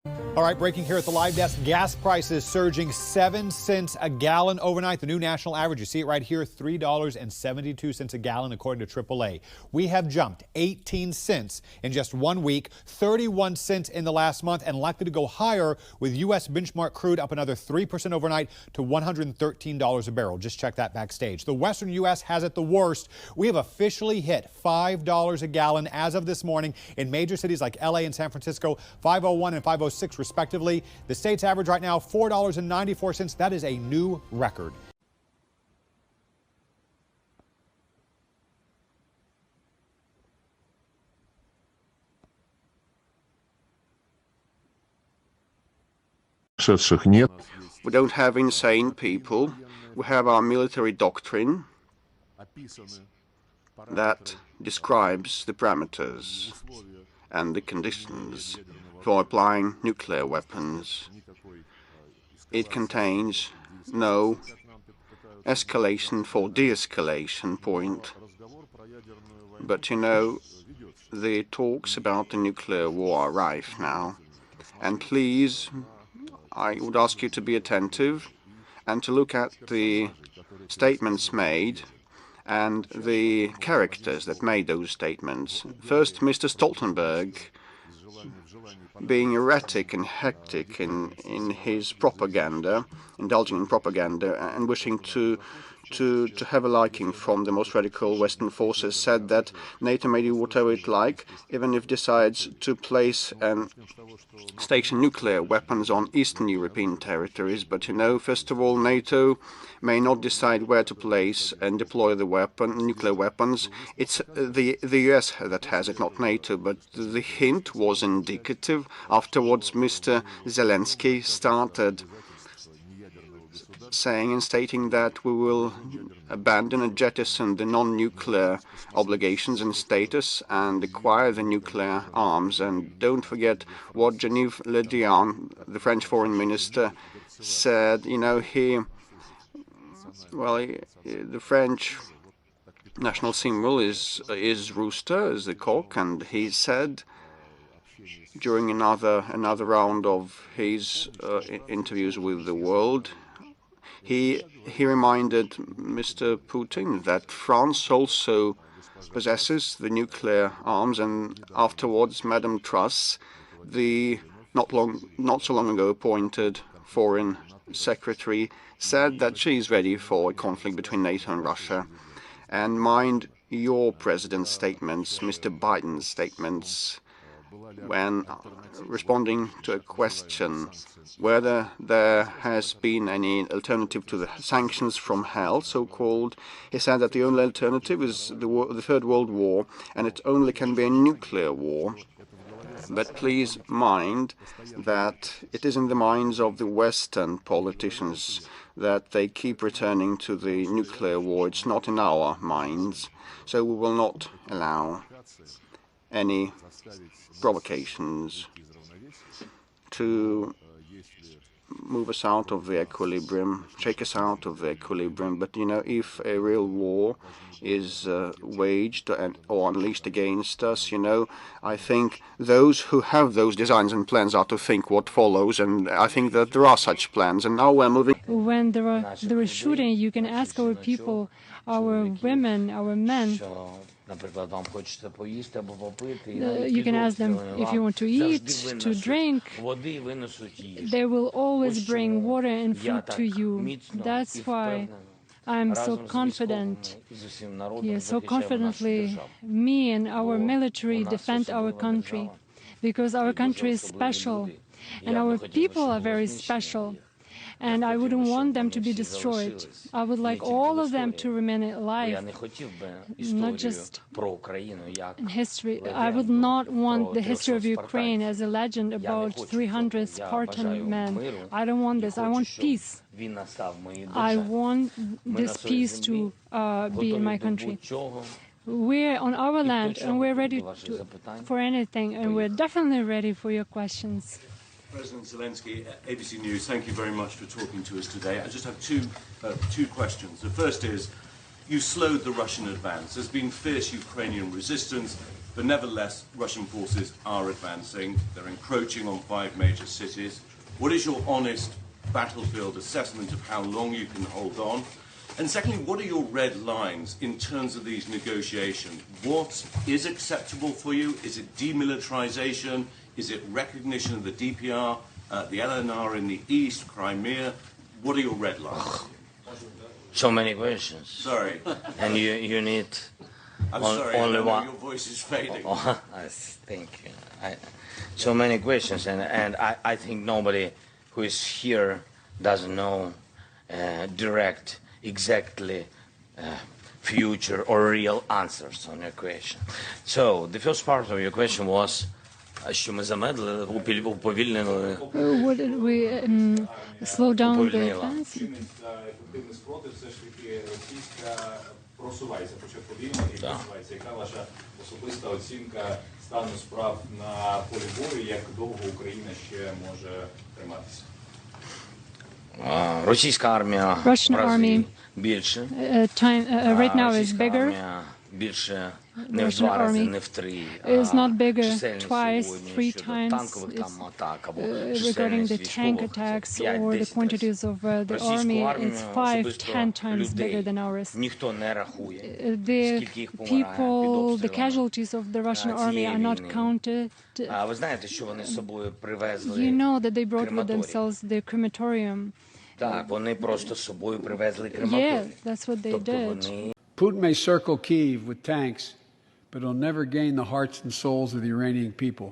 All right, breaking here at the live desk, gas prices surging 7 cents a gallon overnight. The new national average, you see it right here, $3.72 a gallon according to AAA. We have jumped 18 cents in just 1 week, 31 cents in the last month, and likely to go higher with U.S. benchmark crude up another 3% overnight to $113 a barrel. Just check that backstage. The western U.S. has it the worst. We have officially hit $5 a gallon as of this morning in major cities like L.A. and San Francisco, 501 and 506 respectively. The state's average right now, $4.94. That is a new record. We don't have insane people. We have our military doctrine that describes the parameters and the conditions for applying nuclear weapons. It contains no escalation for de-escalation point. But you know, the talks about the nuclear war are rife now. And please, I would ask you to be attentive and to look at the statements made and the characters that made those statements. First, Mr. Stoltenberg, being erratic and hectic in his propaganda, indulging in propaganda and wishing to have a liking from the most radical Western forces, said that NATO may do whatever it like, even if it decides to place and station nuclear weapons on Eastern European territories. But you know, first of all, NATO may not decide where to place and deploy the nuclear weapons. It's the US that has it, not NATO. But the hint was indicative. Afterwards, Mr. Zelensky started saying and stating that we will abandon and jettison the non-nuclear obligations and status and acquire the nuclear arms. And don't forget what Jean-Yves Le Drian, the French foreign minister, said. You know, the French national symbol is rooster, is the cock, and he said during another round of his interviews with the world, he reminded Mr. Putin that France also possesses the nuclear arms, and afterwards Madame Truss, the not so long ago appointed foreign secretary, said that she is ready for a conflict between NATO and Russia. And mind your president's statements, Mr. Biden's statements, when responding to a question whether there has been any alternative to the sanctions from hell, so-called, he said that the only alternative is the Third World War, and it only can be a nuclear war. But please mind that it is in the minds of the Western politicians that they keep returning to the nuclear war. It's not in our minds, so we will not allow any provocations to move us out of the equilibrium, shake us out of the equilibrium. But you know, if a real war is waged or unleashed against us, you know, I think those who have those designs and plans are to think what follows, and I think that there are such plans. And now we're moving. When there is shooting, you can ask our people, our women, our men. You can ask them if you want to eat, to drink. They will always bring water and food to you. That's why I'm so confident. Yes, so confidently, me and our military defend our country, because our country is special, and our people are very special. And I wouldn't want them to be destroyed. I would like all of them to remain alive, not just in history. I would not want the history of Ukraine as a legend about 300 Spartan men. I don't want this. I want peace. I want this peace to be in my country. We're on our land, and we're ready for anything, and we're definitely ready for your questions. President Zelensky, ABC News, thank you very much for talking to us today. I just have two questions. The first is, you slowed the Russian advance. There's been fierce Ukrainian resistance, but nevertheless, Russian forces are advancing. They're encroaching on 5 major cities. What is your honest battlefield assessment of how long you can hold on? And secondly, what are your red lines in terms of these negotiations? What is acceptable for you? Is it demilitarization? Is it recognition of the DPR, the LNR in the east, Crimea? What are your red lines? So many questions. Sorry. And you need I'm sorry, only I know one. your voice is fading. Thank you. So many questions, and I think nobody who is here doesn't know direct, exactly future or real answers on your question. So the first part of your question was, що ми замедлили, уповільнили. What did we slow down the Уповільнила. advance? Ефективний спротив все ж таки російська просувається, хоча повільно і просувається. Яка ваша особиста оцінка стану справ на полі бою, як довго Україна ще може триматися? Російська армія Russian в рази army, більше. Right now is Російська bigger. армія більше не в Russian 2 рази, army не в 3, is not bigger чисельність twice, сьогодні 3 щодо times. танкових там It's, атак або regarding чисельність the tank військових, attacks це or the 5-10 разів. quantities of the Російську army, армію it's особисто 5-10 times людей bigger than ours. ніхто не рахує, The скільки їх помирає під people, the обстрілами casualties of the Russian army цієї are not війни. counted. А ви знаєте, що вони з собою привезли? You know that they brought with Крематорій. themselves the crematorium. Так, вони просто з собою привезли Yeah, крематорій. that's what they Тобто did. вони Putin may circle Kyiv with tanks, but he'll never gain the hearts and souls of the Iranian people.